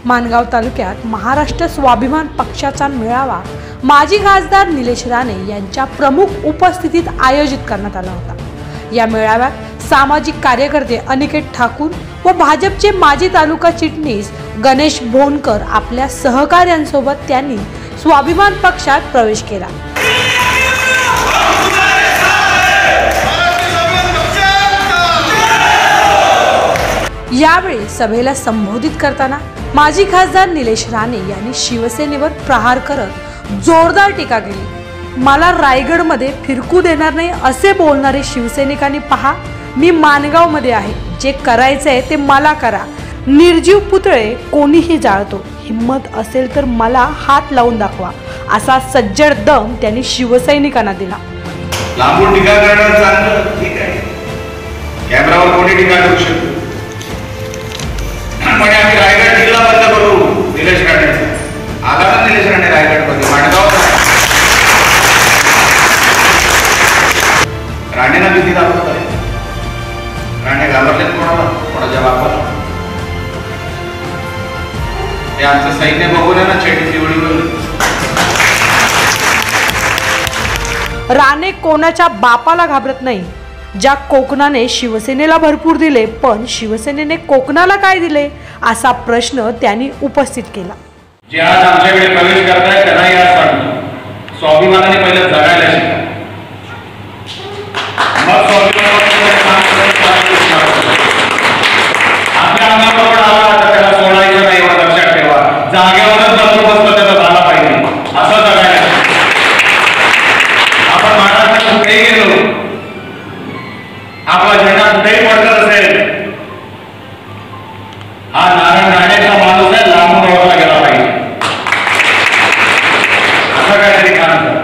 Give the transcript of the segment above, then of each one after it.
माणगाव तालुक्यात महाराष्ट्र स्वाभिमान पक्षाचा मेळावा माजी खासदार निलेश राणे यांच्या प्रमुख उपस्थितीत आयोजित करण्यात आला होता। या मेळाव्यात सामाजिक कार्यकर्ते अनिकेत ठाकूर व भाजपचे माजी तालुका चिटणीस गणेश भोनकर आपल्या सहकार्यांसोबत त्यांनी स्वाभिमान पक्षात प्रवेश केला। यावेळी सभेला संबोधित करताना माजी खासदार निलेश राणे यांनी शिवसेनेवर प्रहार करत जोरदार टीका केली। मला रायगडमध्ये फिरकू देणार नाही असे बोलणारे शिवसैनिकांनी पहा, मी माणगाव मध्ये आहे, जे करायचंय ते मला करा। निर्जीव पुतळे कोणीही जाळतो, हिम्मत असेल तर मला हात लावून दाखवा, असा सज्जड दम त्यांनी शिवसैनिकांना दिला। लांबून टीका करणं चांगलं, ठीक आहे, कॅमेरावर कोणी टीका करू शकतो, पण आम्ही रायगड जिल्हा बंद करू निलेश राणेचा। आला ना निलेश राणे रायगडमध्ये, माणगाव राणेला भीती दाखवत आहे। राणे घाबरले कोणाला, कोणाच्या बापाला। हे आमचं सैन्य बघून ना छेडीची ओळी। राणे कोणाच्या बापाला घाबरत नाही। ज्या कोकणाने शिवसेनेला भरपूर दिले, पण शिवसेनेने कोकणाला काय दिले असा प्रश्न त्यांनी उपस्थित केला। जे आज आमच्याकडे प्रवेश करताय त्यांना या सांगतो, स्वाभिमानाने पहिलं जगायला शिका, मग स्वाभिमानाने काम करायचं। आपल्या अंगावर आला तर त्याला सोडायचं नाही, एवढं लक्षात ठेवा। जागेवरच बंदोबस्त त्याचा झाला पाहिजे, असं जगायला शिका। आपण महाराष्ट्रात कुठेही गेलो, आपला झेंडा कुठेही पडत असेल, हा नारायण राणेचा माणूस आहे, लांबून ओळखला गेला पाहिजे, असं काहीतरी काम कर।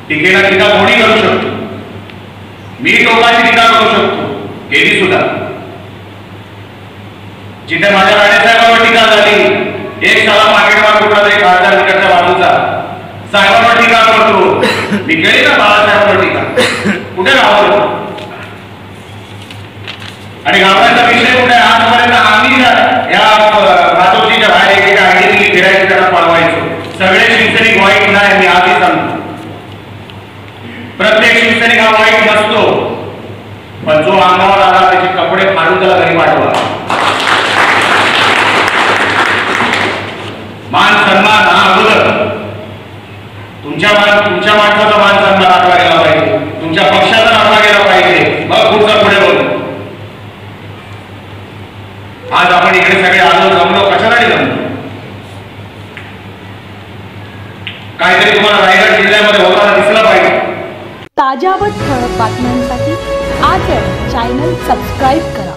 टीकेला टीका कोणी करू शकतो, मी टोकाची टीका करू शकतो, केली सुद्धा। जिथे माझ्या राणेसाहेबांवर टीका झाली, एक साला मागेवा कुठला तरी खासदार तिकडच्या बाजूचा साहेबांवर टीका करतो, मी केली ना बाळासाहेबांवर टीका, कुठे राहतो आणि घाबरायचा विषय कुठे? आजपर्यंत आम्ही या भाजपच्या बाहेर एकेका आयडी दिली, फिरायची, त्यांना पळवायचो। सगळे शिवसैनिक वाईट नाही, मी आधी सांगतो, प्रत्येक शिवसैनिक हा वाईट नसतो, पण जो अंगावर आला त्याचे कपडे फाडून त्याला घरी पाठवा। मान सन्मान हा अगोदर तुमच्या माणसाचा मान सन्मान राखला गेला पाहिजे, तुमच्या पक्षाचा राखला गेला पाहिजे, मग पुढचा पुढे बोलू। आज आपण इकडे सगळे आलो, जमलो, कशासाठी जमलो? काहीतरी तुम्हाला रायगड जिल्ह्यामध्ये होताना दिसलं पाहिजे। ताज्या व ठळक बातम्यांसाठी आज चॅनल सबस्क्राइब करा।